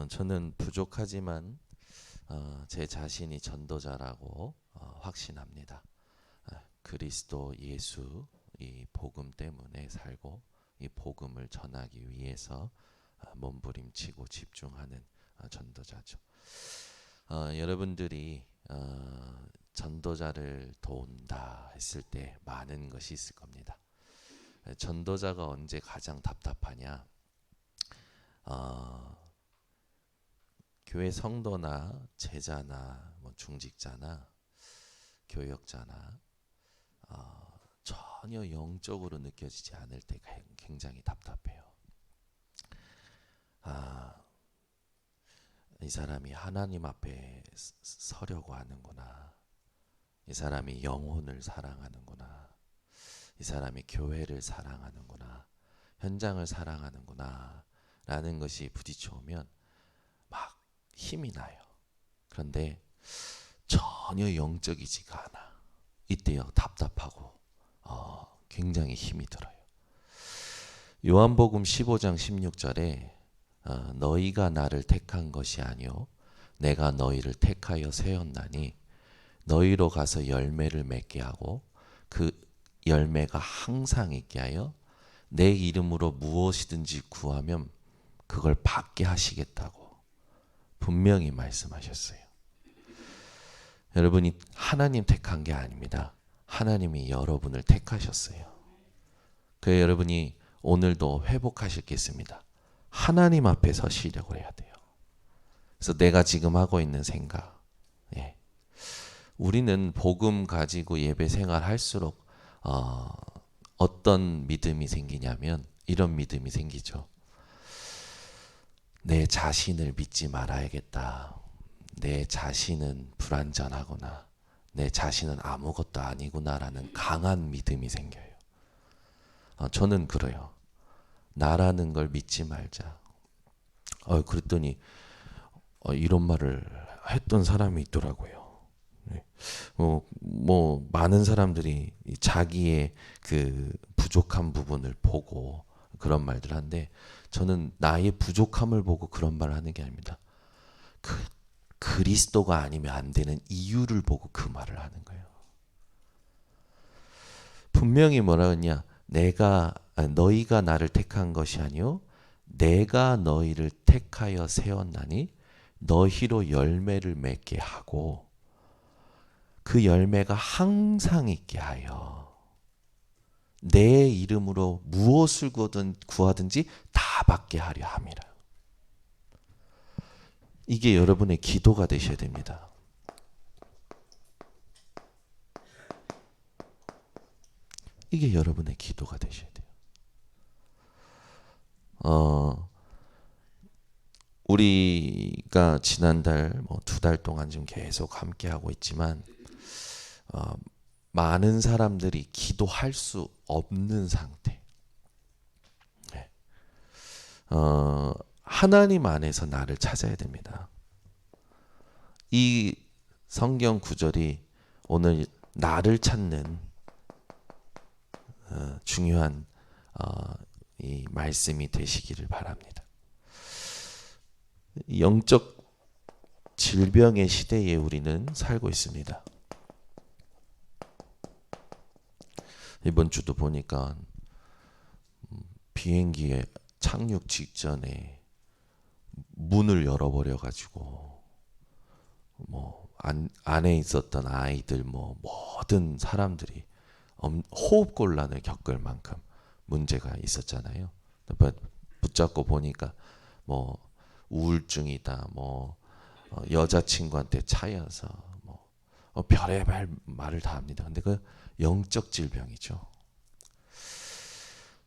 저는 부족하지만 제 자신이 전도자라고 확신합니다. 그리스도 예수 이 복음 때문에 살고 이 복음을 전하기 위해서 몸부림치고 집중하는 전도자죠. 여러분들이 전도자를 도운다 했을 때 많은 것이 있을 겁니다. 전도자가 언제 가장 답답하냐? 교회 성도나 제자나 중직자나 교역자나 전혀 영적으로 느껴지지 않을 때 굉장히 답답해요. 이 사람이 하나님 앞에 서려고 하는구나. 이 사람이 영혼을 사랑하는구나. 이 사람이 교회를 사랑하는구나. 현장을 사랑하는구나. 라는 것이 부딪혀오면 막 힘이 나요. 그런데 전혀 영적이지가 않아. 이때요 답답하고 굉장히 힘이 들어요. 요한복음 15장 16절에 너희가 나를 택한 것이 아니요 내가 너희를 택하여 세웠나니 너희로 가서 열매를 맺게 하고 그 열매가 항상 있게 하여 내 이름으로 무엇이든지 구하면 그걸 받게 하시겠다고 분명히 말씀하셨어요. 여러분이 하나님 택한 게 아닙니다. 하나님이 여러분을 택하셨어요. 그래서 여러분이 오늘도 회복하실 게 있습니다. 하나님 앞에 서시려고 해야 돼요. 그래서 내가 지금 하고 있는 생각, 우리는 복음 가지고 예배 생활 할수록 어떤 믿음이 생기냐면 이런 믿음이 생기죠. 내 자신을 믿지 말아야겠다. 내 자신은 불완전하구나. 내 자신은 아무것도 아니구나라는 강한 믿음이 생겨요. 저는 그래요. 나라는 걸 믿지 말자. 그랬더니 이런 말을 했던 사람이 있더라고요. 많은 사람들이 자기의 그 부족한 부분을 보고 그런 말들 하는데 저는 나의 부족함을 보고 그런 말을 하는 게 아닙니다. 그리스도가 아니면 안 되는 이유를 보고 그 말을 하는 거예요. 분명히 뭐라 했냐? 너희가 나를 택한 것이 아니요 내가 너희를 택하여 세웠나니 너희로 열매를 맺게 하고 그 열매가 항상 있게 하여 내 이름으로 무엇을 구하든지 다 받게 하려 함이라. 이게 여러분의 기도가 되셔야 됩니다. 이게 여러분의 기도가 되셔야 돼요. 우리가 지난달 2달 동안 지금 계속 함께 하고 있지만 많은 사람들이 기도할 수 없는 상태. 하나님 안에서 나를 찾아야 됩니다. 이 성경 구절이 오늘 나를 찾는 중요한 이 말씀이 되시기를 바랍니다. 영적 질병의 시대에 우리는 살고 있습니다. 이번 주도 보니까 비행기에 착륙 직전에 문을 열어버려 가지고 안에 있었던 아이들 모든 사람들이 호흡곤란을 겪을 만큼 문제가 있었잖아요. 붙잡고 보니까 우울증이다, 여자친구한테 차여서 별의별 말을 다 합니다. 근데 그 영적 질병이죠.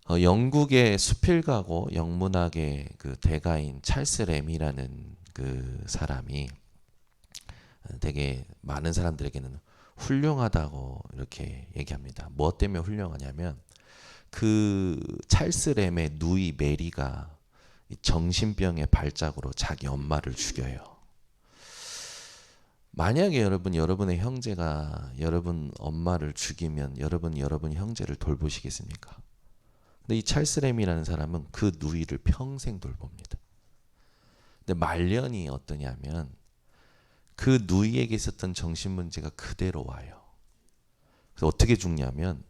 영국의 수필가고 영문학의 그 대가인 찰스 램이라는 그 사람이 되게 많은 사람들에게는 훌륭하다고 이렇게 얘기합니다. 무엇 때문에 훌륭하냐면 그 찰스 램의 누이 메리가 정신병의 발작으로 자기 엄마를 죽여요. 만약에 여러분의 형제가 여러분 엄마를 죽이면 여러분 형제를 돌보시겠습니까? 근데 이 찰스 램이라는 사람은 그 누이를 평생 돌봅니다. 근데 말년이 어떠냐면 그 누이에게 있었던 정신 문제가 그대로 와요. 그래서 어떻게 죽냐면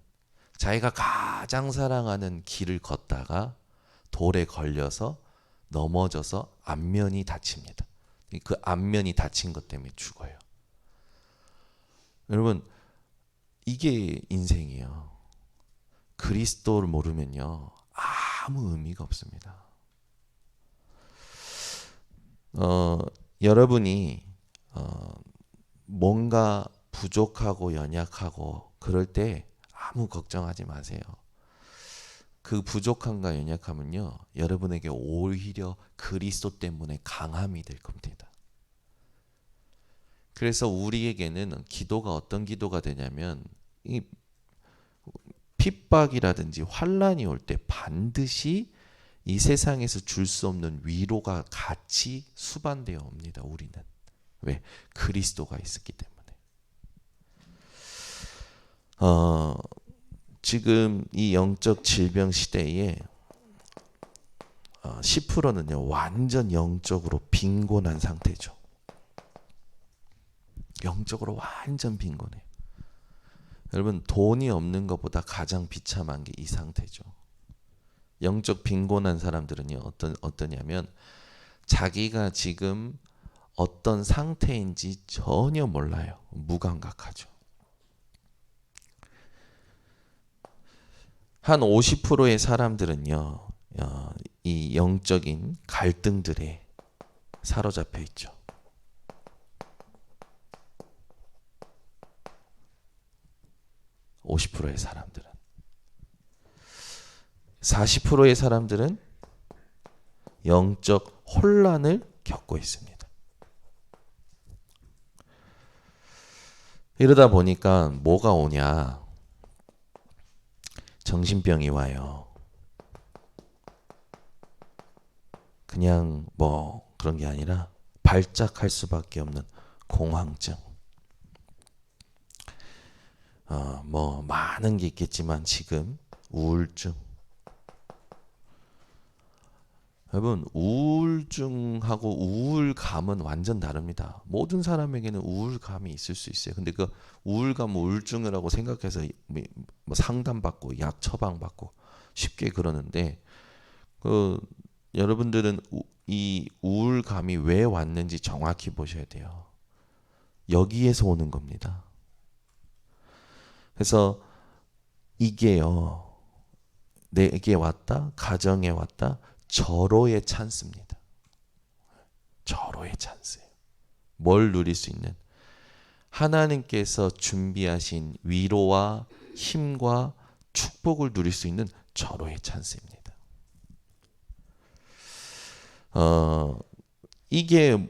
자기가 가장 사랑하는 길을 걷다가 돌에 걸려서 넘어져서 안면이 다칩니다. 그 안면이 다친 것 때문에 죽어요. 여러분, 이게 인생이에요. 그리스도를 모르면요 아무 의미가 없습니다. 여러분이 뭔가 부족하고 연약하고 그럴 때 아무 걱정하지 마세요. 그 부족함과 연약함은요 여러분에게 오히려 그리스도 때문에 강함이 될 겁니다. 그래서 우리에게는 기도가 어떤 기도가 되냐면 이 핍박이라든지 환란이 올 때 반드시 이 세상에서 줄 수 없는 위로가 같이 수반되어 옵니다. 우리는 왜? 그리스도가 있었기 때문에. 지금 이 영적 질병 시대에 10%는요 완전 영적으로 빈곤한 상태죠. 영적으로 완전 빈곤해요. 여러분 돈이 없는 것보다 가장 비참한 게 이 상태죠. 영적 빈곤한 사람들은요 어떠냐면 자기가 지금 어떤 상태인지 전혀 몰라요. 무감각하죠. 한 50%의 사람들은요 이 영적인 갈등들에 사로잡혀 있죠. 50%의 사람들은 40%의 사람들은 영적 혼란을 겪고 있습니다. 이러다 보니까 뭐가 오냐? 정신병이 와요. 그냥 뭐 그런 게 아니라 발작할 수밖에 없는 공황증. 뭐 많은 게 있겠지만 지금 우울증. 여러분 우울증하고 우울감은 완전 다릅니다. 모든 사람에게는 우울감이 있을 수 있어요. 근데 그 우울감 우울증이라고 생각해서 뭐 상담받고 약 처방받고 쉽게 그러는데 여러분들은 이 우울감이 왜 왔는지 정확히 보셔야 돼요. 여기에서 오는 겁니다. 그래서 이게요 내게 왔다 가정에 왔다 절호의 찬스입니다. 절호의 찬스예요. 뭘 누릴 수 있는? 하나님께서 준비하신 위로와 힘과 축복을 누릴 수 있는 절호의 찬스입니다. 이게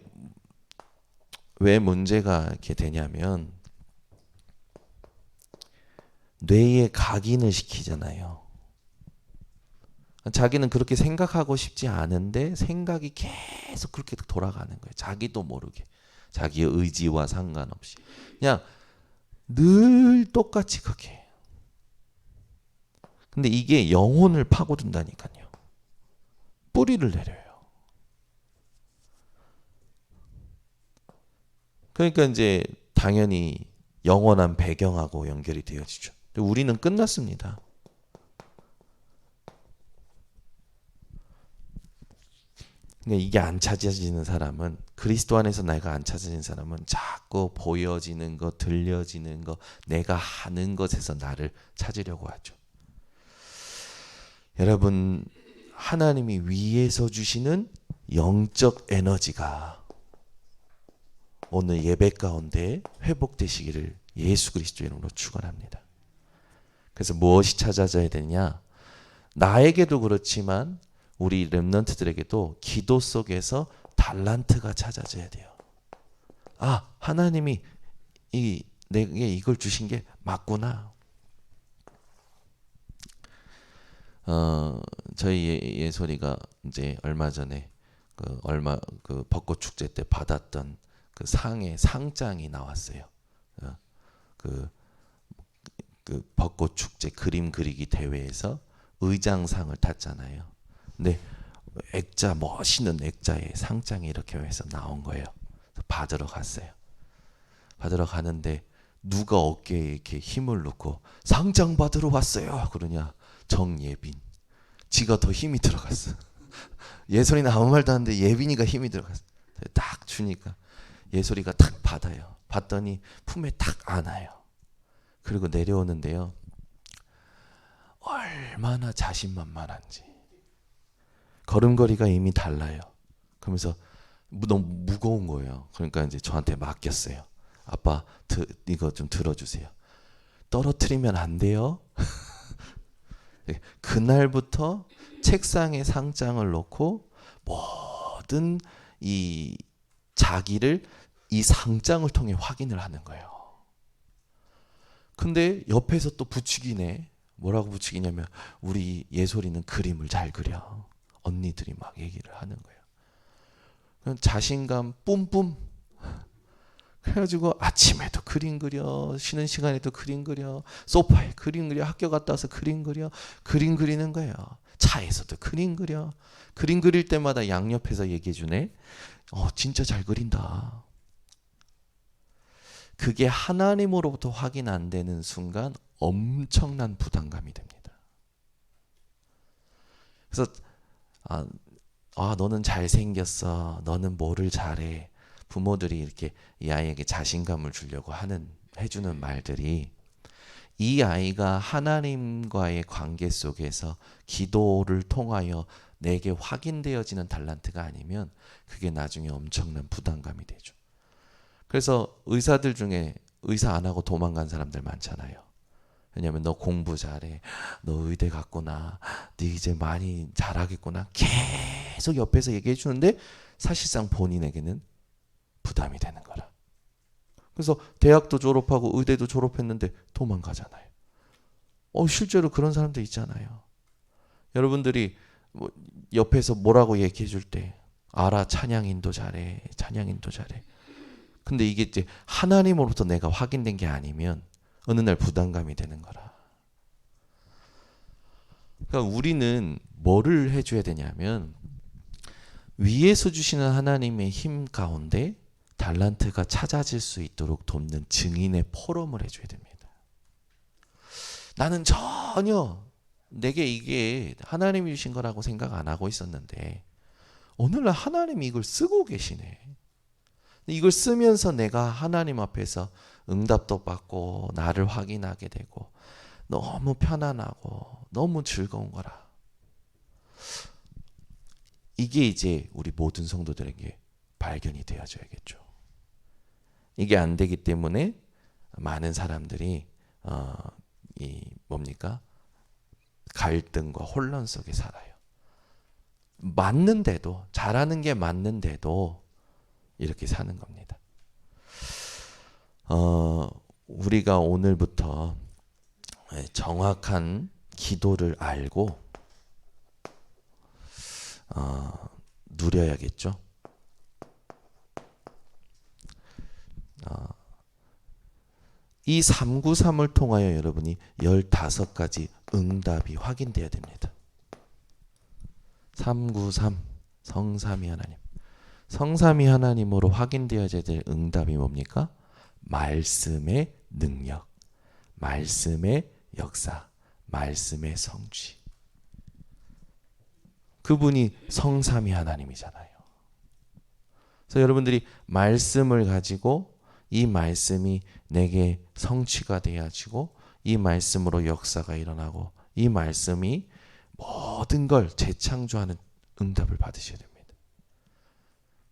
왜 문제가 이렇게 되냐면 뇌에 각인을 시키잖아요. 자기는 그렇게 생각하고 싶지 않은데 생각이 계속 그렇게 돌아가는 거예요. 자기도 모르게. 자기의 의지와 상관없이. 그냥 늘 똑같이 그렇게 해요. 근데 이게 영혼을 파고든다니까요. 뿌리를 내려요. 그러니까 이제 당연히 영원한 배경하고 연결이 되어지죠. 근데 우리는 끝났습니다. 그러니까 이게 안 찾아지는 사람은 그리스도 안에서 내가 안 찾아지는 사람은 자꾸 보여지는 것, 들려지는 것, 내가 하는 것에서 나를 찾으려고 하죠. 여러분 하나님이 위에서 주시는 영적 에너지가 오늘 예배 가운데 회복되시기를 예수 그리스도 이름으로 축원합니다. 그래서 무엇이 찾아져야 되냐? 나에게도 그렇지만 우리 렘넌트들에게도 기도 속에서 달란트가 찾아져야 돼요. 아, 하나님이 내게 이걸 주신 게 맞구나. 저희 예솔이가 이제 얼마 전에 그 벚꽃 축제 때 받았던 그 상의 상장이 나왔어요. 그 벚꽃 축제 그림 그리기 대회에서 의장상을 탔잖아요. 근데 액자, 멋있는 액자에 상장이 이렇게 해서 나온 거예요. 받으러 갔어요. 받으러 가는데 누가 어깨에 이렇게 힘을 넣고 상장 받으러 왔어요 그러냐? 정예빈. 지가 더 힘이 들어갔어. 예솔이는 아무 말도 안 하는데 예빈이가 힘이 들어갔어. 딱 주니까 예솔이가 딱 받아요. 받더니 품에 딱 안아요. 그리고 내려오는데요, 얼마나 자신만만한지. 걸음걸이가 이미 달라요. 그러면서 너무 무거운 거예요. 그러니까 이제 저한테 맡겼어요. 아빠, 이거 좀 들어주세요. 떨어뜨리면 안 돼요. 그날부터 책상에 상장을 놓고 모든 이 자기를 이 상장을 통해 확인을 하는 거예요. 근데 옆에서 또 부추기네. 뭐라고 부추기냐면 우리 예솔이는 그림을 잘 그려. 언니들이 막 얘기를 하는 거예요. 그럼 자신감 뿜뿜. 그래가지고 아침에도 그림 그려, 쉬는 시간에도 그림 그려, 소파에 그림 그려, 학교 갔다 와서 그림 그려, 그림 그리는 거예요. 차에서도 그림 그려. 그림 그릴 때마다 양옆에서 얘기해 주네. 진짜 잘 그린다. 그게 하나님으로부터 확인 안 되는 순간 엄청난 부담감이 됩니다. 그래서 너는 잘생겼어. 너는 뭐를 잘해. 부모들이 이렇게 이 아이에게 자신감을 주려고 해주는 말들이 이 아이가 하나님과의 관계 속에서 기도를 통하여 내게 확인되어지는 달란트가 아니면 그게 나중에 엄청난 부담감이 되죠. 그래서 의사들 중에 의사 안 하고 도망간 사람들 많잖아요. 왜냐하면 너 공부 잘해, 너 의대 갔구나, 네 이제 많이 잘하겠구나, 계속 옆에서 얘기해 주는데 사실상 본인에게는 부담이 되는 거라. 그래서 대학도 졸업하고 의대도 졸업했는데 도망가잖아요. 실제로 그런 사람도 있잖아요. 여러분들이 옆에서 뭐라고 얘기해 줄 때 알아, 찬양인도 잘해, 찬양인도 잘해. 근데 이게 이제 하나님으로부터 내가 확인된 게 아니면 어느 날 부담감이 되는 거라. 그러니까 우리는 뭐를 해줘야 되냐면 위에서 주시는 하나님의 힘 가운데 달란트가 찾아질 수 있도록 돕는 증인의 포럼을 해줘야 됩니다. 나는 전혀 내게 이게 하나님이 주신 거라고 생각 안 하고 있었는데 오늘날 하나님이 이걸 쓰고 계시네. 이걸 쓰면서 내가 하나님 앞에서 응답도 받고 나를 확인하게 되고 너무 편안하고 너무 즐거운 거라. 이게 이제 우리 모든 성도들에게 발견이 되어져야겠죠. 이게 안 되기 때문에 많은 사람들이 갈등과 혼란 속에 살아요. 맞는데도, 잘하는 게 맞는데도 이렇게 사는 겁니다. 우리가 오늘부터 정확한 기도를 알고 누려야겠죠. 이 393을 통하여 여러분이 15가지 응답이 확인되어야 됩니다. 393 성삼위 하나님. 성삼위 하나님으로 확인되어야 될 응답이 뭡니까? 말씀의 능력, 말씀의 역사, 말씀의 성취. 그분이 성삼위 하나님이잖아요. 그래서 여러분들이 말씀을 가지고 이 말씀이 내게 성취가 되어지고 이 말씀으로 역사가 일어나고 이 말씀이 모든 걸 재창조하는 응답을 받으셔야 됩니다.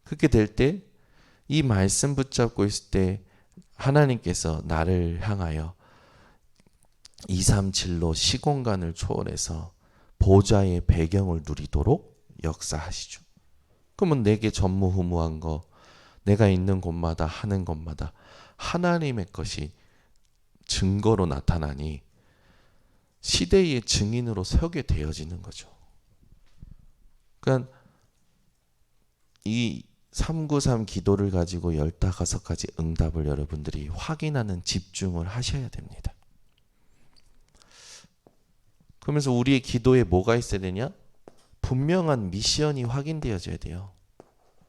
그렇게 될 때 이 말씀 붙잡고 있을 때 하나님께서 나를 향하여 237로 시공간을 초월해서 보좌의 배경을 누리도록 역사하시죠. 그러면 내게 전무후무한 거, 내가 있는 곳마다 하는 것마다 하나님의 것이 증거로 나타나니 시대의 증인으로 서게 되어지는 거죠. 그러니까 이 393 기도를 가지고 15가지 응답을 여러분들이 확인하는 집중을 하셔야 됩니다. 그러면서 우리의 기도에 뭐가 있어야 되냐? 분명한 미션이 확인되어져야 돼요.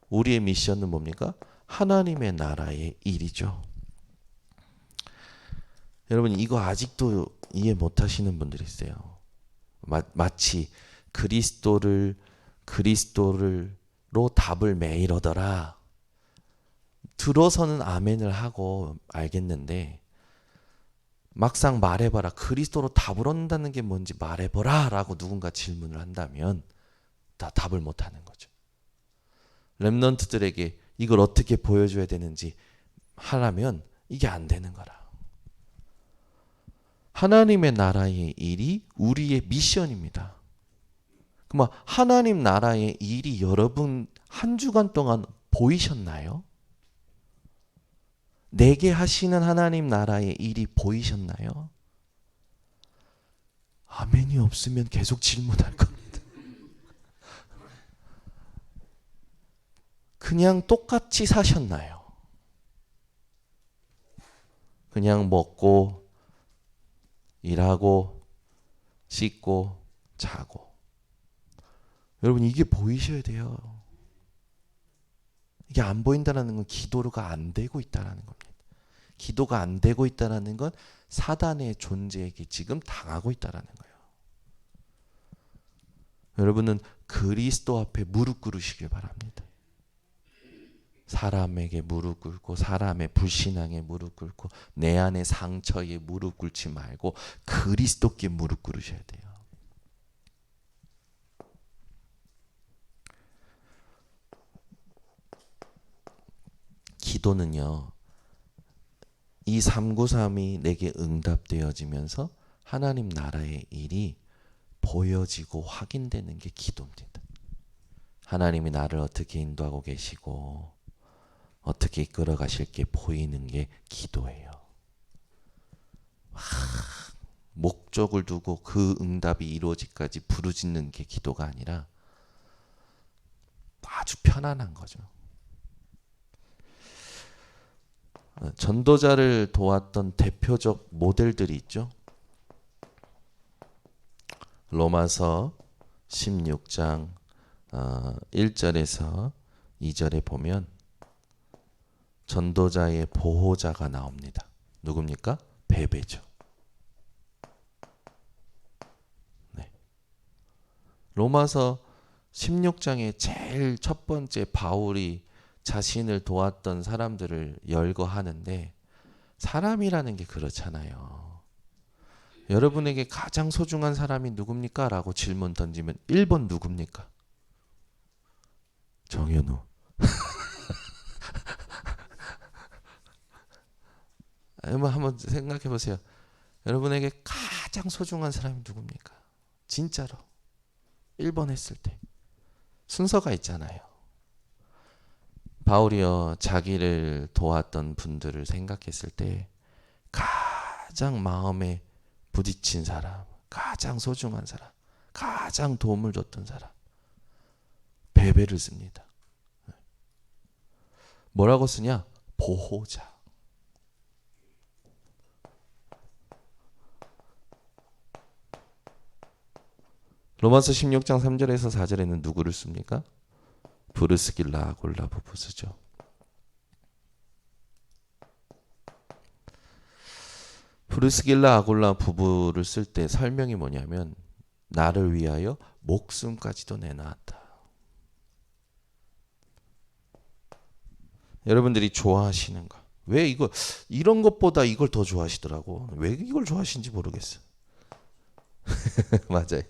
우리의 미션은 뭡니까? 하나님의 나라의 일이죠. 여러분 이거 아직도 이해 못하시는 분들이 있어요. 마치 그리스도로 답을 매일 얻어라. 들어서는 아멘을 하고 알겠는데 막상 말해봐라. 그리스도로 답을 얻는다는 게 뭔지 말해보라 라고 누군가 질문을 한다면 다 답을 못하는 거죠. 렘넌트들에게 이걸 어떻게 보여줘야 되는지 하라면 이게 안 되는 거라. 하나님의 나라의 일이 우리의 미션입니다. 그럼 하나님 나라의 일이 여러분 한 주간 동안 보이셨나요? 내게 하시는 하나님 나라의 일이 보이셨나요? 아멘이 없으면 계속 질문할 겁니다. 그냥 똑같이 사셨나요? 그냥 먹고 일하고 씻고 자고. 여러분 이게 보이셔야 돼요. 이게 안 보인다는 건 기도가 안 되고 있다는 겁니다. 기도가 안 되고 있다는 건 사단의 존재에게 지금 당하고 있다는 거예요. 여러분은 그리스도 앞에 무릎 꿇으시길 바랍니다. 사람에게 무릎 꿇고 사람의 불신앙에 무릎 꿇고 내 안의 상처에 무릎 꿇지 말고 그리스도께 무릎 꿇으셔야 돼요. 기도는요. 이 393이 내게 응답되어지면서 하나님 나라의 일이 보여지고 확인되는 게 기도입니다. 하나님이 나를 어떻게 인도하고 계시고 어떻게 이끌어 가실 게 보이는 게 기도예요. 목적을 두고 그 응답이 이루어지기까지 부르짖는 게 기도가 아니라 아주 편안한 거죠. 전도자를 도왔던 대표적 모델들이 있죠. 로마서 16장 1절에서 2절에 보면 전도자의 보호자가 나옵니다. 누굽니까? 베베죠. 네. 로마서 16장의 제일 첫 번째 바울이 자신을 도왔던 사람들을 열거하는데 사람이라는 게 그렇잖아요. 여러분에게 가장 소중한 사람이 누굽니까? 라고 질문 던지면 1번 누굽니까? 정현우. 한번 생각해 보세요. 여러분에게 가장 소중한 사람이 누굽니까? 진짜로 1번 했을 때 순서가 있잖아요. 바울이요 자기를 도왔던 분들을 생각했을 때 가장 마음에 부딪힌 사람, 가장 소중한 사람, 가장 도움을 줬던 사람 베베를 씁니다. 뭐라고 쓰냐? 보호자. 로마서 16장 3절에서 4절에는 누구를 씁니까? 브르스길라 아골라 부부 쓰죠. 브르스길라 아골라 부부를 쓸 때 설명이 뭐냐면 나를 위하여 목숨까지도 내놓았다. 여러분들이 좋아하시는 거. 왜 이런 것보다 이걸 더 좋아하시더라고. 왜 이걸 좋아하시는지 모르겠어. 맞아요.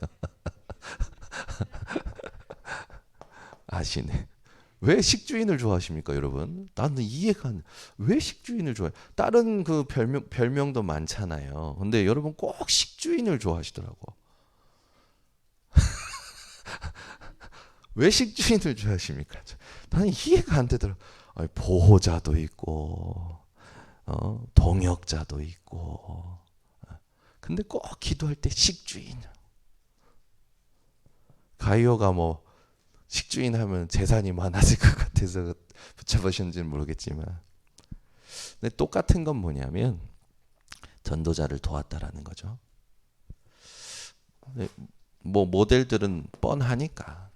아시네. 왜 식주인을 좋아하십니까, 여러분? 나는 이해가 안 돼. 왜 식주인을 좋아해? 다른 그 별명도 많잖아요. 근데 여러분 꼭 식주인을 좋아하시더라고. 왜 식주인을 좋아하십니까? 나는 이해가 안 되더라고. 아니, 보호자도 있고, 동역자도 있고. 근데 꼭 기도할 때 식주인. 가이오가 뭐 식주인 하면 재산이 많아질 것 같아서 붙여보셨는지는 모르겠지만 근데 똑같은 건 뭐냐면 전도자를 도왔다라는 거죠. 뭐 모델들은 뻔하니까.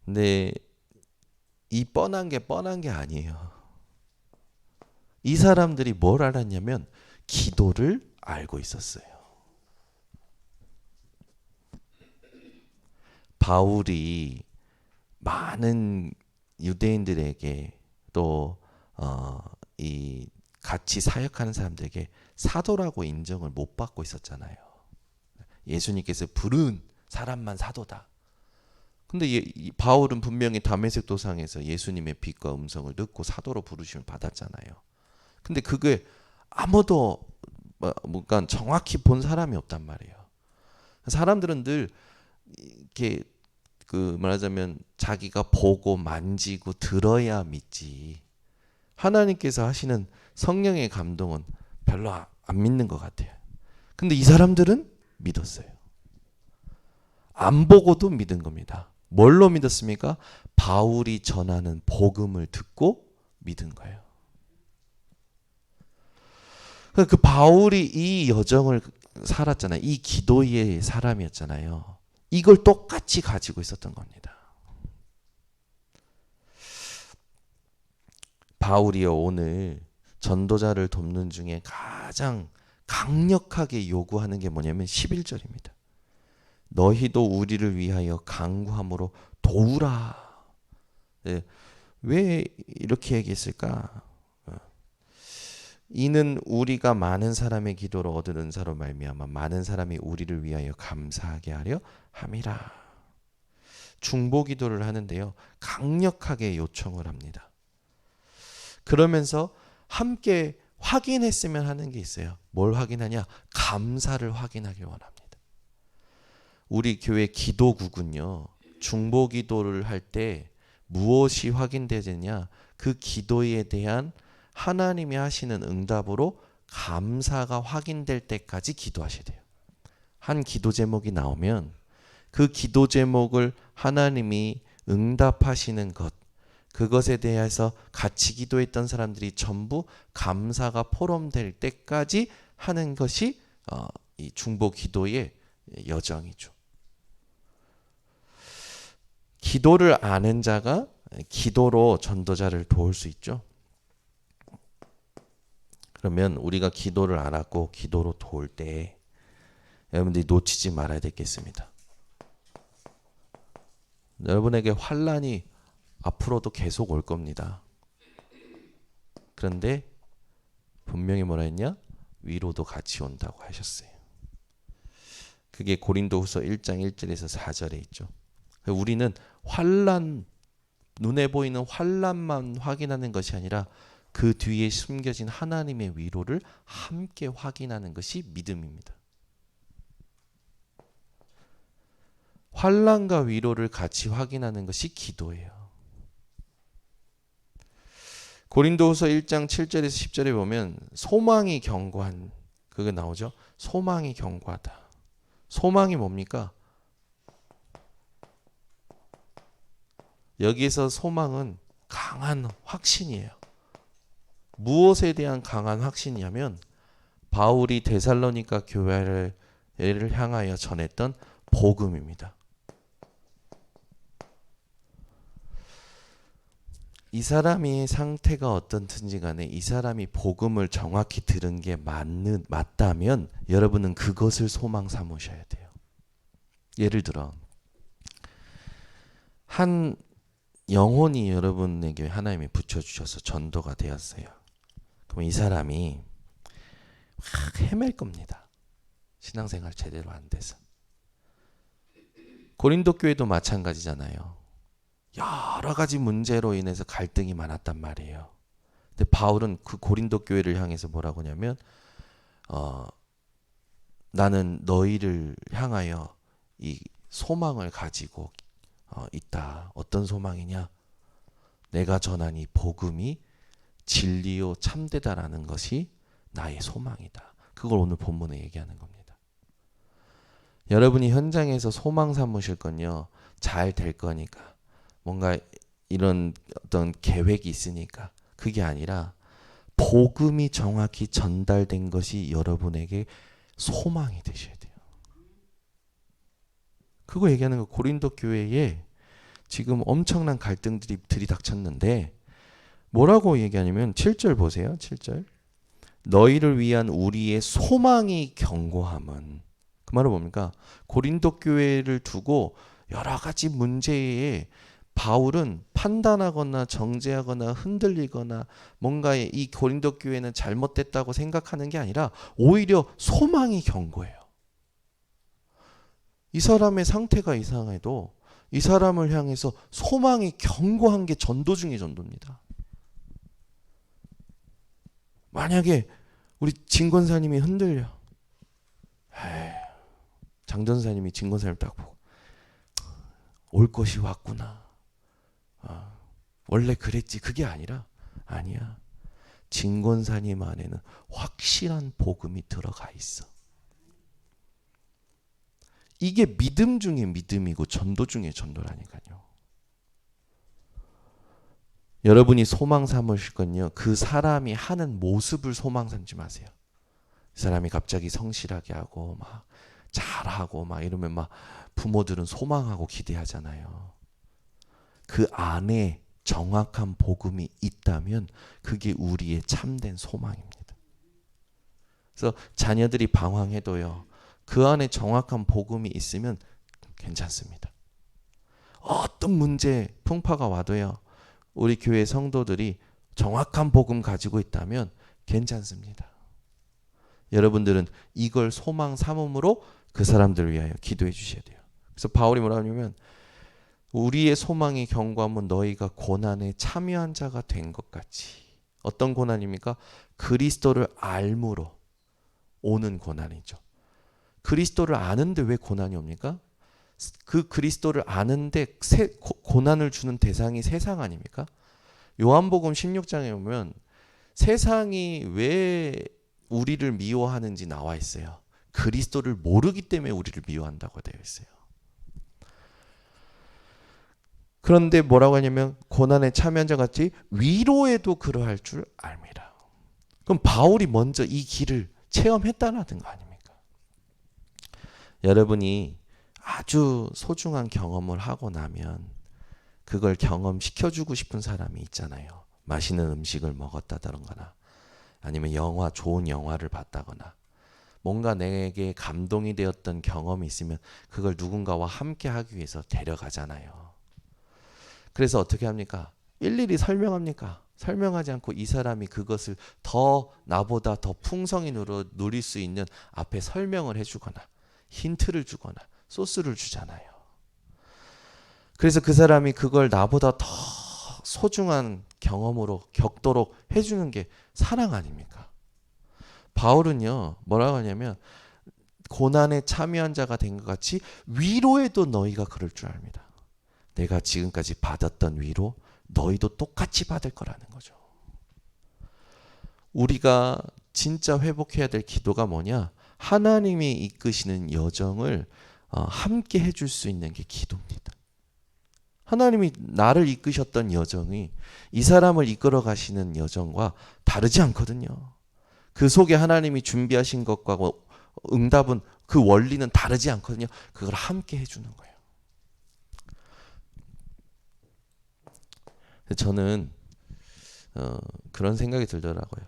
근데 이 뻔한 게 아니에요. 이 사람들이 뭘 알았냐면 기도를 알고 있었어요. 바울이 많은 유대인들에게 또 이 같이 사역하는 사람들에게 사도라고 인정을 못 받고 있었잖아요. 예수님께서 부른 사람만 사도다. 근데 이 바울은 분명히 다메섹 도상에서 예수님의 빛과 음성을 듣고 사도로 부르심을 받았잖아요. 근데 그게 아무도 뭔가 정확히 본 사람이 없단 말이에요. 사람들은 늘 이렇게 그 말하자면 자기가 보고 만지고 들어야 믿지. 하나님께서 하시는 성령의 감동은 별로 안 믿는 것 같아요. 근데 이 사람들은 믿었어요. 안 보고도 믿은 겁니다. 뭘로 믿었습니까? 바울이 전하는 복음을 듣고 믿은 거예요. 그 바울이 이 여정을 살았잖아요. 이 기도의 사람이었잖아요. 이걸 똑같이 가지고 있었던 겁니다. 바울이요, 오늘 전도자를 돕는 중에 가장 강력하게 요구하는 게 뭐냐면 11절입니다. 너희도 우리를 위하여 간구함으로 도우라. 네, 왜 이렇게 얘기했을까? 이는 우리가 많은 사람의 기도로 얻은 은사로 말미암아 많은 사람이 우리를 위하여 감사하게 하려 함이라. 중보 기도를 하는데요, 강력하게 요청을 합니다. 그러면서 함께 확인했으면 하는 게 있어요. 뭘 확인하냐? 감사를 확인하길 원합니다. 우리 교회 기도국은요, 중보 기도를 할 때 무엇이 확인되느냐? 그 기도에 대한 하나님이 하시는 응답으로 감사가 확인될 때까지 기도하셔야 돼요. 한 기도 제목이 나오면 그 기도 제목을 하나님이 응답하시는 것, 그것에 대해서 같이 기도했던 사람들이 전부 감사가 포럼될 때까지 하는 것이 이 중보 기도의 여정이죠. 기도를 아는 자가 기도로 전도자를 도울 수 있죠. 그러면 우리가 기도를 알았고 기도로 도울 때 여러분들이 놓치지 말아야 되겠습니다. 여러분에게 환난이 앞으로도 계속 올 겁니다. 그런데 분명히 뭐라 했냐? 위로도 같이 온다고 하셨어요. 그게 고린도후서 1장 1절에서 4절에 있죠. 우리는 환난, 눈에 보이는 환난만 확인하는 것이 아니라 그 뒤에 숨겨진 하나님의 위로를 함께 확인하는 것이 믿음입니다. 환난과 위로를 같이 확인하는 것이 기도예요. 고린도후서 1장 7절에서 10절에 보면 소망이 견고한, 그게 나오죠. 소망이 견고하다. 소망이 뭡니까? 여기에서 소망은 강한 확신이에요. 무엇에 대한 강한 확신이냐면 바울이 데살로니가 교회를 향하여 전했던 복음입니다. 이 사람의 상태가 어떻든지 간에 이 사람이 복음을 정확히 들은 게 맞다면 여러분은 그것을 소망 삼으셔야 돼요. 예를 들어 한 영혼이 여러분에게 하나님이 붙여주셔서 전도가 되었어요. 그럼 이 사람이 막 헤맬 겁니다. 신앙생활 제대로 안 돼서. 고린도 교회도 마찬가지잖아요. 여러 가지 문제로 인해서 갈등이 많았단 말이에요. 근데 바울은 그 고린도 교회를 향해서 뭐라고 하냐면 나는 너희를 향하여 이 소망을 가지고 있다. 어떤 소망이냐? 내가 전한 이 복음이 진리요 참되다라는 것이 나의 소망이다. 그걸 오늘 본문에 얘기하는 겁니다. 여러분이 현장에서 소망 삼으실 건요, 잘 될 거니까, 뭔가 이런 어떤 계획이 있으니까, 그게 아니라 복음이 정확히 전달된 것이 여러분에게 소망이 되셔야 돼요. 그거 얘기하는 거. 고린도 교회에 지금 엄청난 갈등들이 들이닥쳤는데 뭐라고 얘기하냐면 7절 보세요. 7절. 너희를 위한 우리의 소망이 견고함은, 그 말은 뭡니까? 고린도 교회를 두고 여러 가지 문제에 바울은 판단하거나 정죄하거나 흔들리거나 뭔가 이 고린도 교회는 잘못됐다고 생각하는 게 아니라 오히려 소망이 견고해요. 이 사람의 상태가 이상해도 이 사람을 향해서 소망이 견고한 게 전도 중의 전도입니다. 만약에 우리 진권사님이 흔들려, 장전사님이 진권사님 딱 보고 올 것이 왔구나, 원래 그랬지, 그게 아니라, 아니야, 진권사님 안에는 확실한 복음이 들어가 있어. 이게 믿음 중에 믿음이고 전도 중에 전도라니까요. 여러분이 소망 삼으실 건요, 그 사람이 하는 모습을 소망 삼지 마세요. 이 사람이 갑자기 성실하게 하고 막 잘하고 막 이러면 막 부모들은 소망하고 기대하잖아요. 그 안에 정확한 복음이 있다면 그게 우리의 참된 소망입니다. 그래서 자녀들이 방황해도요, 그 안에 정확한 복음이 있으면 괜찮습니다. 어떤 문제 풍파가 와도요, 우리 교회 성도들이 정확한 복음 가지고 있다면 괜찮습니다. 여러분들은 이걸 소망 삼음으로 그 사람들을 위하여 기도해 주셔야 돼요. 그래서 바울이 뭐라 하냐면 우리의 소망이 견고함은 너희가 고난에 참여한 자가 된 것 같이. 어떤 고난입니까? 그리스도를 알므로 오는 고난이죠. 그리스도를 아는데 왜 고난이 옵니까? 그 그리스도를 아는데 고난을 주는 대상이 세상 아닙니까? 요한복음 16장에 보면 세상이 왜 우리를 미워하는지 나와 있어요. 그리스도를 모르기 때문에 우리를 미워한다고 되어 있어요. 그런데 뭐라고 하냐면 고난에 참여한 자 같이 위로에도 그러할 줄 압니다. 그럼 바울이 먼저 이 길을 체험했다는 거 아닙니까? 여러분이 아주 소중한 경험을 하고 나면 그걸 경험시켜주고 싶은 사람이 있잖아요. 맛있는 음식을 먹었다거나 아니면 좋은 영화를 봤다거나 뭔가 내게 감동이 되었던 경험이 있으면 그걸 누군가와 함께 하기 위해서 데려가잖아요. 그래서 어떻게 합니까? 일일이 설명합니까? 설명하지 않고 이 사람이 그것을 더 나보다 더 풍성히 누릴 수 있는 앞에 설명을 해주거나 힌트를 주거나 소스를 주잖아요. 그래서 그 사람이 그걸 나보다 더 소중한 경험으로 겪도록 해주는 게 사랑 아닙니까? 바울은요, 뭐라고 하냐면 고난에 참여한 자가 된 것 같이 위로에도 너희가 그럴 줄 압니다. 내가 지금까지 받았던 위로 너희도 똑같이 받을 거라는 거죠. 우리가 진짜 회복해야 될 기도가 뭐냐? 하나님이 이끄시는 여정을 함께 해줄 수 있는 게 기도입니다. 하나님이 나를 이끄셨던 여정이 이 사람을 이끌어 가시는 여정과 다르지 않거든요. 그 속에 하나님이 준비하신 것과 응답은, 그 원리는 다르지 않거든요. 그걸 함께 해주는 거예요. 저는 그런 생각이 들더라고요.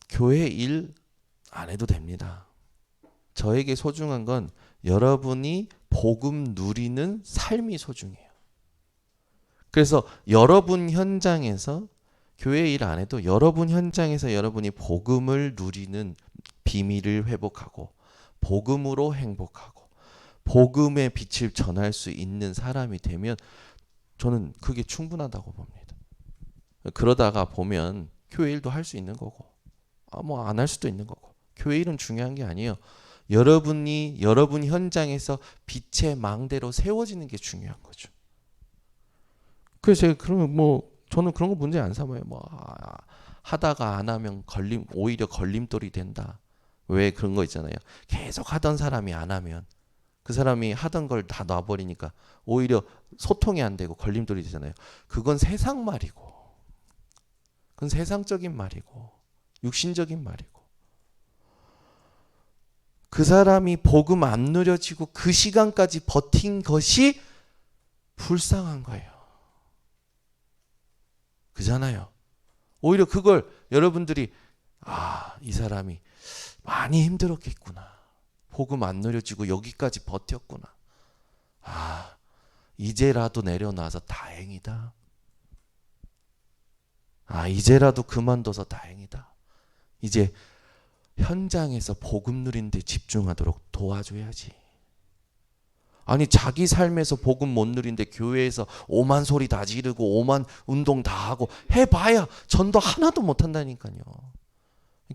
교회 일 안 해도 됩니다. 저에게 소중한 건 여러분이 복음 누리는 삶이 소중해요. 그래서 여러분 현장에서 교회 일 안 해도 여러분 현장에서 여러분이 복음을 누리는 비밀을 회복하고 복음으로 행복하고 복음의 빛을 전할 수 있는 사람이 되면 저는 그게 충분하다고 봅니다. 그러다가 보면 교회 일도 할 수 있는 거고 뭐 안 할 수도 있는 거고 교회 일은 중요한 게 아니에요. 여러분이 여러분 현장에서 빛의 망대로 세워지는 게 중요한 거죠. 그래서 제가 저는 그런 거 문제 안 삼아요. 하다가 안 하면 오히려 걸림돌이 된다. 왜 그런 거 있잖아요. 계속 하던 사람이 안 하면 그 사람이 하던 걸 다 놔버리니까 오히려 소통이 안 되고 걸림돌이 되잖아요. 그건 세상 말이고, 그건 세상적인 말이고, 육신적인 말이고. 그 사람이 복음 안 누려지고 그 시간까지 버틴 것이 불쌍한 거예요. 그잖아요. 오히려 그걸 여러분들이 이 사람이 많이 힘들었겠구나. 복음 안 누려지고 여기까지 버텼구나. 이제라도 내려놔서 다행이다. 이제라도 그만둬서 다행이다. 이제 현장에서 복음 누린 데 집중하도록 도와줘야지. 아니 자기 삶에서 복음 못 누린데 교회에서 오만 소리 다 지르고 오만 운동 다 하고 해봐야 전도 하나도 못 한다니까요.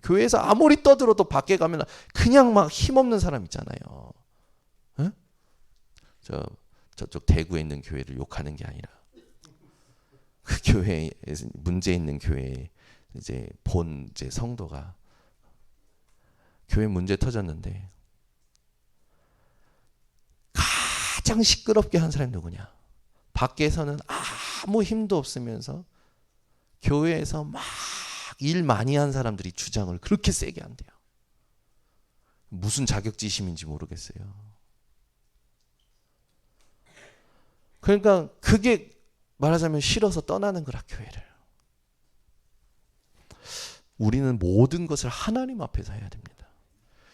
교회에서 아무리 떠들어도 밖에 가면 그냥 막 힘없는 사람 있잖아요. 에? 저쪽 대구에 있는 교회를 욕하는 게 아니라 그 교회에 문제 있는 교회에 이제 본 이제 성도가 교회 문제 터졌는데 가장 시끄럽게 한 사람이 누구냐? 밖에서는 아무 힘도 없으면서 교회에서 막 일 많이 한 사람들이 주장을 그렇게 세게 한대요. 무슨 자격지심인지 모르겠어요. 그러니까 그게 말하자면 싫어서 떠나는 거라 교회를. 우리는 모든 것을 하나님 앞에서 해야 됩니다.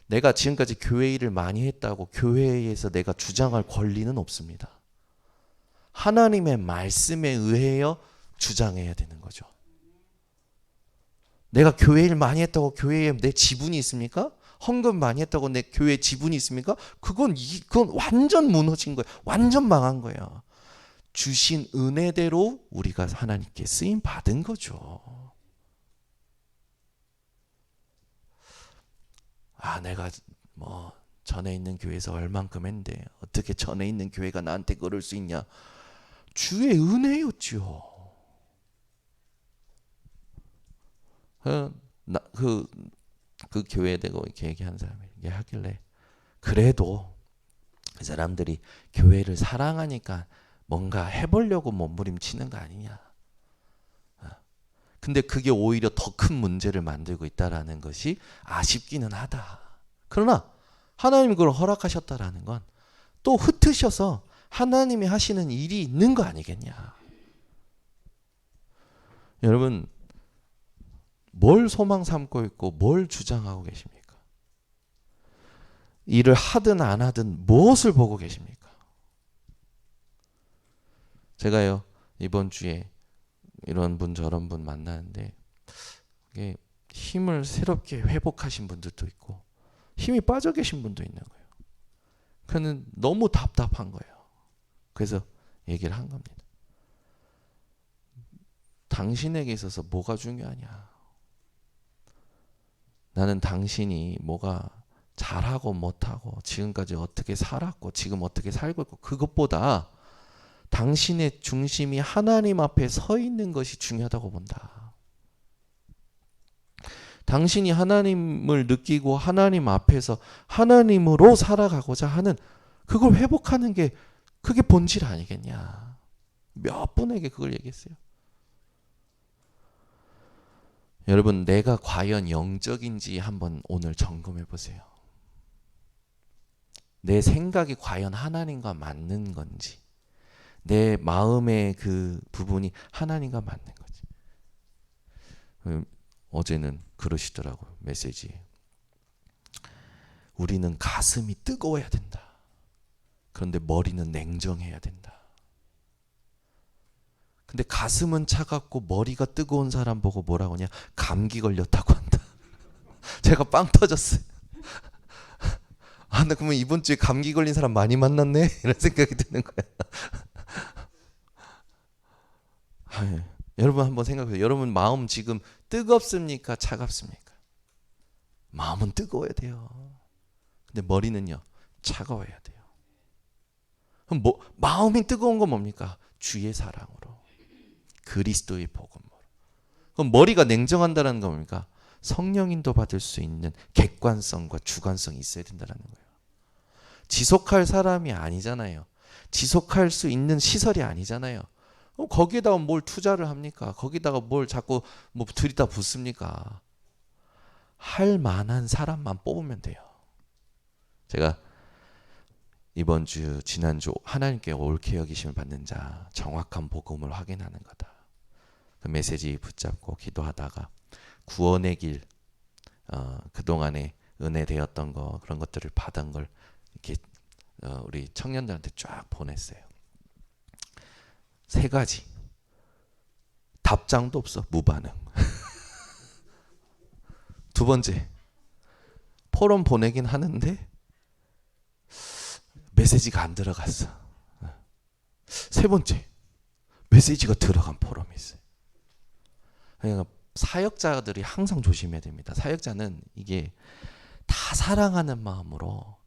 내가 지금까지 교회 일을 많이 했다고 교회에서 내가 주장할 권리는 없습니다. 하나님의 말씀에 의하여 주장해야 되는 거죠. 내가 교회 일 많이 했다고 교회에 내 지분이 있습니까? 헌금 많이 했다고 내 교회에 지분이 있습니까? 그건 완전 무너진 거예요. 완전 망한 거예요. 주신 은혜대로 우리가 하나님께 쓰임 받은 거죠. 내가 뭐 전에 있는 교회에서 얼만큼 했는데 어떻게 전에 있는 교회가 나한테 그럴 수 있냐? 주의 은혜였죠. 그 교회에 대고 이렇게 얘기한 사람이 얘기하길래 그래도 그 사람들이 교회를 사랑하니까 뭔가 해보려고 몸부림치는 거 아니냐. 근데 그게 오히려 더 큰 문제를 만들고 있다라는 것이 아쉽기는 하다. 그러나 하나님이 그걸 허락하셨다라는 건 또 흩으셔서 하나님이 하시는 일이 있는 거 아니겠냐. 여러분 뭘 소망 삼고 있고 뭘 주장하고 계십니까? 일을 하든 안 하든 무엇을 보고 계십니까? 제가요 이번 주에 이런 분 저런 분 만나는데 이게 힘을 새롭게 회복하신 분들도 있고 힘이 빠져 계신 분도 있는 거예요. 그는 너무 답답한 거예요. 그래서 얘기를 한 겁니다. 당신에게 있어서 뭐가 중요하냐? 나는 당신이 뭐가 잘하고 못하고 지금까지 어떻게 살았고 지금 어떻게 살고 있고 그것보다 당신의 중심이 하나님 앞에 서 있는 것이 중요하다고 본다. 당신이 하나님을 느끼고 하나님 앞에서 하나님으로 살아가고자 하는 그걸 회복하는 게 그게 본질 아니겠냐. 몇 분에게 그걸 얘기했어요. 여러분 내가 과연 영적인지 한번 오늘 점검해 보세요. 내 생각이 과연 하나님과 맞는 건지 내 마음의 그 부분이 하나님과 맞는 거지. 어제는 그러시더라고요. 메시지에. 우리는 가슴이 뜨거워야 된다. 그런데 머리는 냉정해야 된다. 근데 가슴은 차갑고 머리가 뜨거운 사람 보고 뭐라고 하냐? 감기 걸렸다고 한다. 제가 빵 터졌어요. 나 그러면 이번 주에 감기 걸린 사람 많이 만났네? 이런 생각이 드는 거야. 여러분 한번 생각해보세요. 여러분 마음 지금 뜨겁습니까? 차갑습니까? 마음은 뜨거워야 돼요. 근데 머리는요 차가워야 돼요. 그럼 마음이 뜨거운 건 뭡니까? 주의 사랑으로 그리스도의 복음으로. 그럼 머리가 냉정한다는 건 뭡니까? 성령인도 받을 수 있는 객관성과 주관성이 있어야 된다는 거예요. 지속할 사람이 아니잖아요. 지속할 수 있는 시설이 아니잖아요. 거기에다가 뭘 투자를 합니까? 거기다가 뭘 자꾸 뭐 들이다 붓습니까? 할 만한 사람만 뽑으면 돼요. 제가 이번 주 지난주 하나님께 옳게 여기심을 받는 자 정확한 복음을 확인하는 거다. 그 메시지 붙잡고 기도하다가 구원의 길 그동안에 은혜 되었던 거 그런 것들을 받은 걸 이렇게 우리 청년들한테 쫙 보냈어요. 3가지. 답장도 없어. 무반응. 2번째. 포럼 보내긴 하는데 메시지가 안 들어갔어. 3번째. 메시지가 들어간 포럼이 있어요. 그러니까 사역자들이 항상 조심해야 됩니다. 사역자는 이게 다 사랑하는 마음으로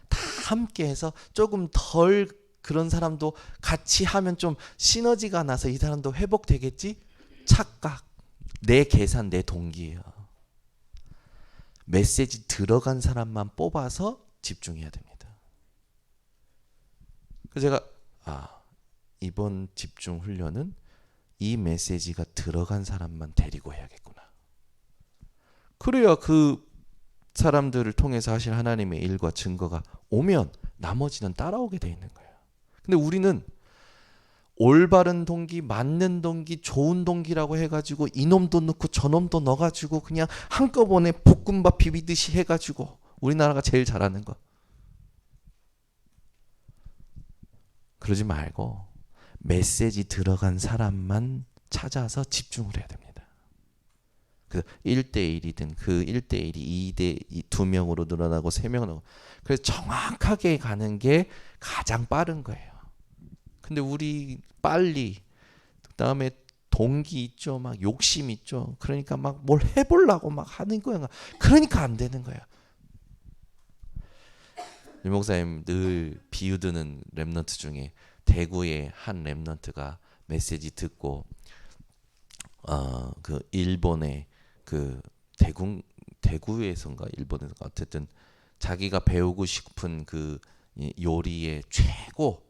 다 함께해서 조금 덜 그런 사람도 같이 하면 좀 시너지가 나서 이 사람도 회복되겠지? 착각, 내 계산, 내 동기예요. 메시지 들어간 사람만 뽑아서 집중해야 됩니다. 그래서 제가 이번 집중 훈련은 이 메시지가 들어간 사람만 데리고 해야겠구나. 그래야 그 사람들을 통해서 하실 하나님의 일과 증거가 오면 나머지는 따라오게 돼 있는 거예요. 근데 우리는 올바른 동기, 맞는 동기, 좋은 동기라고 해가지고 이놈도 넣고 저놈도 넣어가지고 그냥 한꺼번에 볶음밥 비비듯이 해가지고 우리나라가 제일 잘하는 거. 그러지 말고 메시지 들어간 사람만 찾아서 집중을 해야 됩니다. 그 1대1이든 그 1대1이 2대 2명으로 늘어나고 3명으로 그래서 정확하게 가는 게 가장 빠른 거예요. 근데 우리 빨리 그다음에 동기 있죠. 막 욕심 있죠. 그러니까 막 뭘 해보려고 막 하는 거야. 그러니까 안 되는 거예요. 유 목사님 늘 비유 드는 랩런트 중에 대구의 한 랩런트가 메시지 듣고 그 일본의 그 대구에선가 일본에선가 어쨌든 자기가 배우고 싶은 그 요리의 최고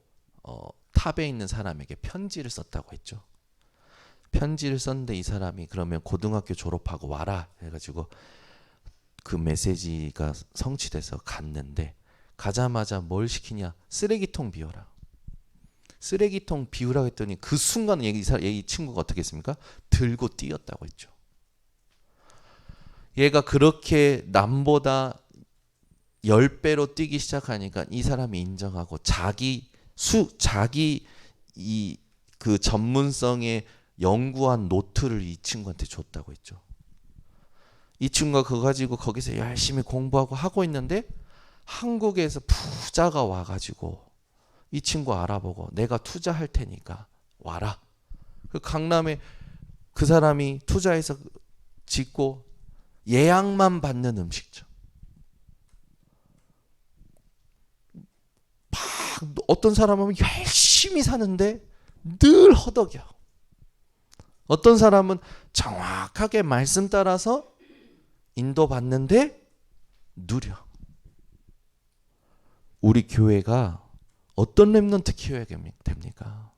탑에 있는 사람에게 편지를 썼다고 했죠. 편지를 썼는데 이 사람이 그러면 고등학교 졸업하고 와라 해가지고 그 메시지가 성취돼서 갔는데 가자마자 뭘 시키냐? 쓰레기통 비워라. 쓰레기통 비우라고 했더니 그 순간 이 친구가 어떻게 했습니까? 들고 뛰었다고 했죠. 얘가 그렇게 남보다 10배로 뛰기 시작하니까 이 사람이 인정하고 자기 그 전문성에 연구한 노트를 이 친구한테 줬다고 했죠. 이 친구가 그거 가지고 거기서 열심히 공부하고 하고 있는데 한국에서 부자가 와가지고 이 친구 알아보고 내가 투자할 테니까 와라. 그 강남에 그 사람이 투자해서 짓고 예약만 받는 음식점. 어떤 사람은 열심히 사는데 늘 허덕여. 어떤 사람은 정확하게 말씀 따라서 인도받는데 누려. 우리 교회가 어떤 렘넌트 키워야 됩니까?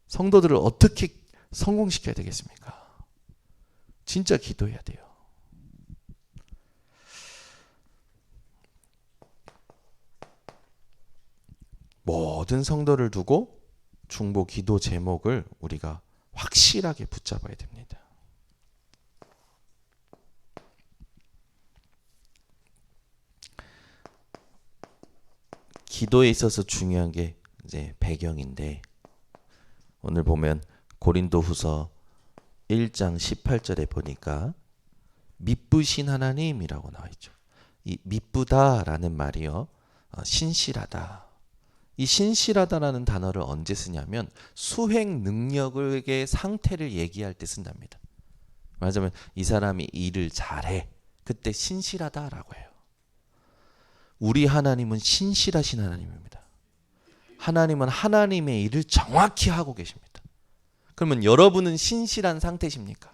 성도들을 어떻게 성공시켜야 되겠습니까? 진짜 기도해야 돼요. 모든 성도를 두고 중보 기도 제목을 우리가 확실하게 붙잡아야 됩니다. 기도에 있어서 중요한 게 이제 배경인데 오늘 보면 고린도후서 1장 18절에 보니까 미쁘신 하나님이라고 나와 있죠. 이 미쁘다라는 말이요. 신실하다. 이 신실하다라는 단어를 언제 쓰냐면 수행 능력의 상태를 얘기할 때 쓴답니다. 말하자면 이 사람이 일을 잘해. 그때 신실하다라고 해요. 우리 하나님은 신실하신 하나님입니다. 하나님은 하나님의 일을 정확히 하고 계십니다. 그러면 여러분은 신실한 상태십니까?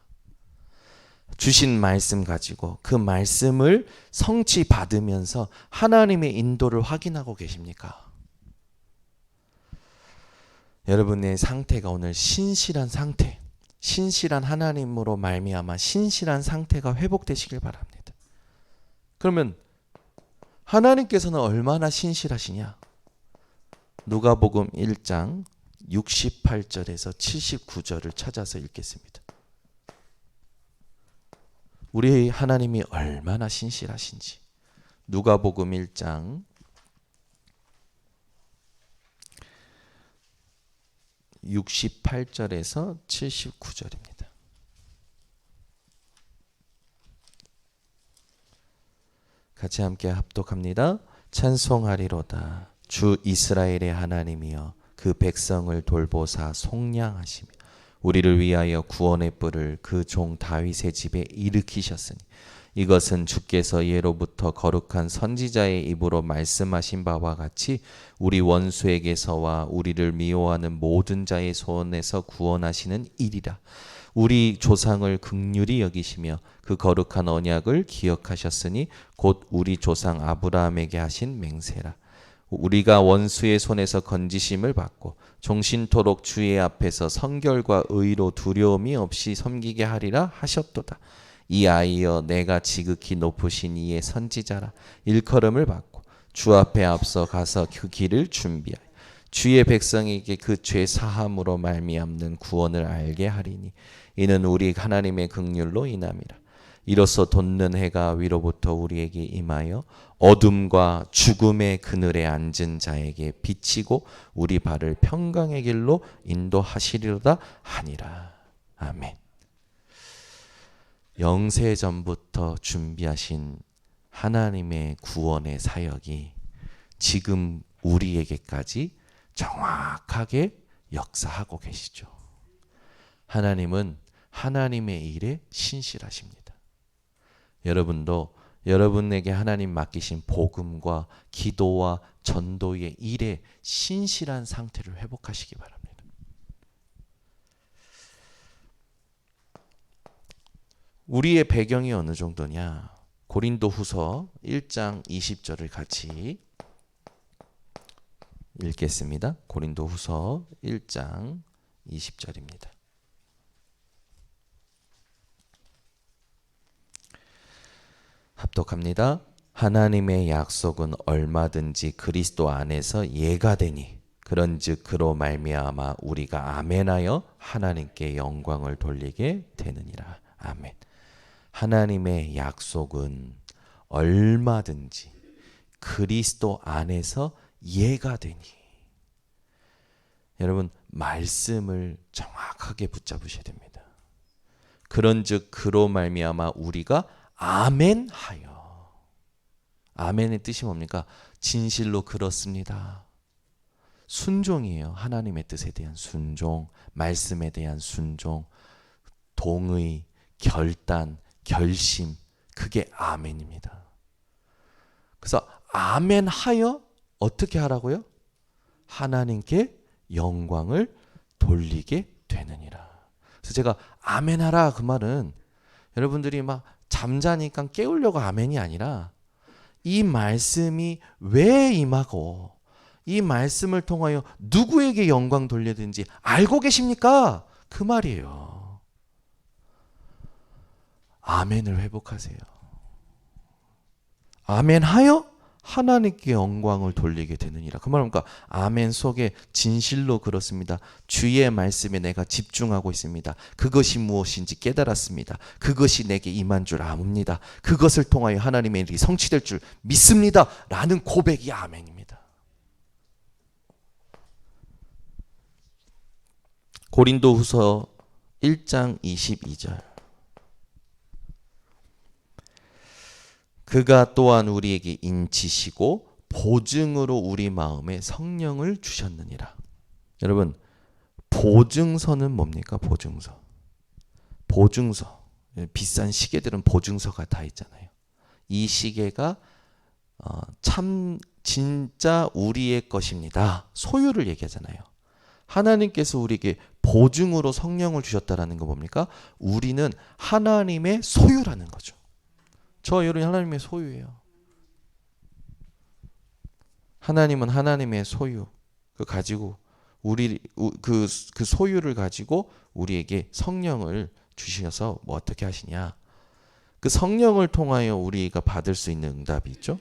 주신 말씀 가지고 그 말씀을 성취 받으면서 하나님의 인도를 확인하고 계십니까? 여러분의 상태가 오늘 신실한 상태, 신실한 하나님으로 말미암아 신실한 상태가 회복되시길 바랍니다. 그러면 하나님께서는 얼마나 신실하시냐? 누가복음 1장 68절에서 79절을 찾아서 읽겠습니다. 우리 하나님이 얼마나 신실하신지. 누가복음 1장 68절에서 79절입니다. 같이 함께 합독합니다. 찬송하리로다. 주 이스라엘의 하나님이여 그 백성을 돌보사 속량하시며 우리를 위하여 구원의 뿔을 그 종 다윗의 집에 일으키셨으니 이것은 주께서 예로부터 거룩한 선지자의 입으로 말씀하신 바와 같이 우리 원수에게서와 우리를 미워하는 모든 자의 손에서 구원하시는 일이라. 우리 조상을 긍휼히 여기시며 그 거룩한 언약을 기억하셨으니 곧 우리 조상 아브라함에게 하신 맹세라. 우리가 원수의 손에서 건지심을 받고 종신토록 주의 앞에서 성결과 의로 두려움이 없이 섬기게 하리라 하셨도다. 이 아이여 내가 지극히 높으신 이의 선지자라. 일컬음을 받고 주 앞에 앞서 가서 그 길을 준비하여 주의 백성에게 그 죄 사함으로 말미암는 구원을 알게 하리니 이는 우리 하나님의 긍휼로 인함이라. 이로써 돋는 해가 위로부터 우리에게 임하여 어둠과 죽음의 그늘에 앉은 자에게 비치고 우리 발을 평강의 길로 인도하시리로다 하니라. 아멘. 영세전부터 준비하신 하나님의 구원의 사역이 지금 우리에게까지 정확하게 역사하고 계시죠. 하나님은 하나님의 일에 신실하십니다. 여러분도 여러분에게 하나님 맡기신 복음과 기도와 전도의 일에 신실한 상태를 회복하시기 바랍니다. 우리의 배경이 어느 정도냐? 고린도후서 1장 20절을 같이 읽겠습니다. 고린도후서 1장 20절입니다. 합독합니다. 하나님의 약속은 얼마든지 그리스도 안에서 예가 되니 그런즉 그로 말미암아 우리가 아멘하여 하나님께 영광을 돌리게 되느니라. 아멘. 하나님의 약속은 얼마든지 그리스도 안에서 예가 되니. 여러분 말씀을 정확하게 붙잡으셔야 됩니다. 그런즉 그로 말미암아 우리가 아멘하여. 아멘의 뜻이 뭡니까? 진실로 그렇습니다. 순종이에요. 하나님의 뜻에 대한 순종, 말씀에 대한 순종, 동의, 결단, 결심, 그게 아멘입니다. 그래서 아멘하여 어떻게 하라고요? 하나님께 영광을 돌리게 되느니라. 그래서 제가 아멘하라 그 말은 여러분들이 막 잠자니까 깨우려고 아멘이 아니라 이 말씀이 왜 임하고 이 말씀을 통하여 누구에게 영광 돌리든지 알고 계십니까? 그 말이에요. 아멘을 회복하세요. 아멘하여 하나님께 영광을 돌리게 되느니라. 그 말은 아멘 속에 진실로 그렇습니다. 주의 말씀에 내가 집중하고 있습니다. 그것이 무엇인지 깨달았습니다. 그것이 내게 임한 줄 압니다. 그것을 통하여 하나님의 일이 성취될 줄 믿습니다. 라는 고백이 아멘입니다. 고린도후서 1장 22절. 그가 또한 우리에게 인치시고 보증으로 우리 마음에 성령을 주셨느니라. 여러분 보증서는 뭡니까? 보증서. 보증서. 비싼 시계들은 보증서가 다 있잖아요. 이 시계가 참 진짜 우리의 것입니다. 소유를 얘기하잖아요. 하나님께서 우리에게 보증으로 성령을 주셨다라는 거 뭡니까? 우리는 하나님의 소유라는 거죠. 저 여러분 하나님의 소유예요. 하나님은 하나님의 소유 그 가지고 우리 그 소유를 가지고 우리에게 성령을 주셔서 뭐 어떻게 하시냐? 그 성령을 통하여 우리가 받을 수 있는 응답이 있죠.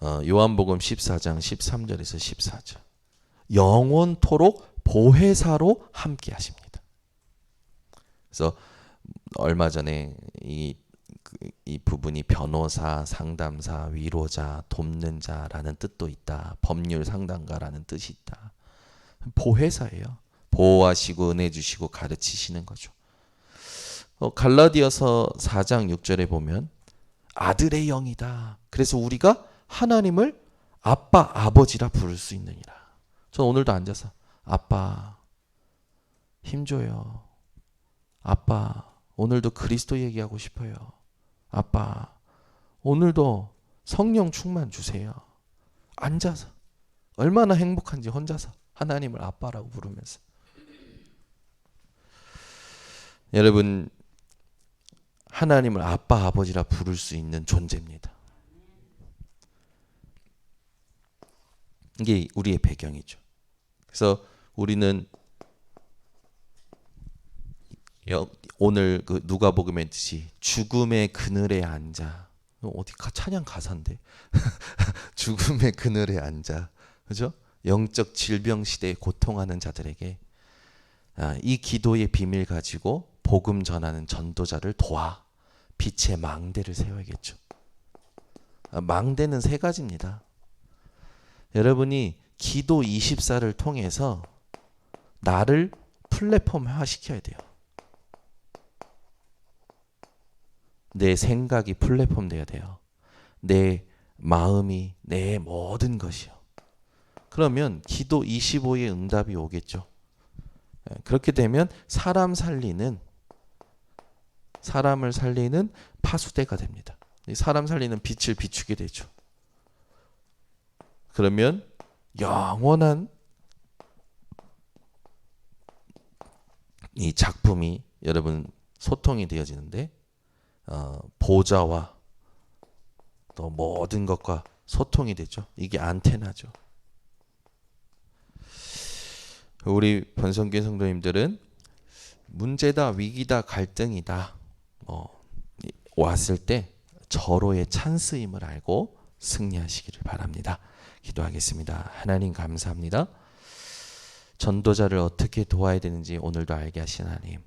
요한복음 14장 13절에서 14절. 영원토록 보혜사로 함께 하십니다. 그래서 얼마 전에 이 부분이 변호사, 상담사, 위로자, 돕는 자라는 뜻도 있다. 법률 상담가라는 뜻이 있다. 보혜사예요. 보호하시고 은혜 주시고 가르치시는 거죠. 갈라디아서 4장 6절에 보면 아들의 영이다. 그래서 우리가 하나님을 아빠, 아버지라 부를 수 있느니라. 전 오늘도 앉아서 아빠 힘줘요. 아빠 오늘도 그리스도 얘기하고 싶어요. 아빠 오늘도 성령 충만 주세요. 앉아서 얼마나 행복한지 혼자서 하나님을 아빠라고 부르면서. 여러분 하나님을 아빠 아버지라 부를 수 있는 존재입니다. 이게 우리의 배경이죠. 그래서 우리는 오늘 그 누가복음의 뜻이 죽음의 그늘에 앉아. 어디 찬양 가사인데 죽음의 그늘에 앉아. 그죠? 영적 질병 시대에 고통하는 자들에게 이 기도의 비밀 가지고 복음 전하는 전도자를 도와 빛의 망대를 세워야겠죠. 망대는 세 가지입니다. 여러분이 기도 24를 통해서 나를 플랫폼화 시켜야 돼요. 내 생각이 플랫폼 돼야 돼요. 내 마음이, 내 모든 것이요. 그러면 기도 25의 응답이 오겠죠. 그렇게 되면 사람을 살리는 파수대가 됩니다. 사람 살리는 빛을 비추게 되죠. 그러면 영원한 이 작품이 여러분 소통이 되어지는데 보좌와 또 모든 것과 소통이 되죠. 이게 안테나죠. 우리 번성교회 성도님들은 문제다, 위기다, 갈등이다 왔을 때 절호의 찬스임을 알고 승리하시기를 바랍니다. 기도하겠습니다. 하나님 감사합니다. 전도자를 어떻게 도와야 되는지 오늘도 알게 하신 하나님,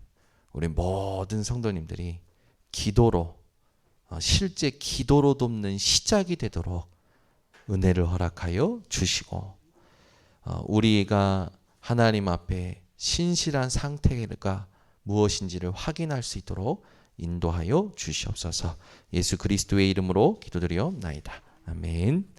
우리 모든 성도님들이 기도로 실제 기도로 돕는 시작이 되도록 은혜를 허락하여 주시고 우리가 하나님 앞에 신실한 상태가 무엇인지를 확인할 수 있도록 인도하여 주시옵소서. 예수 그리스도의 이름으로 기도드리옵나이다. 아멘.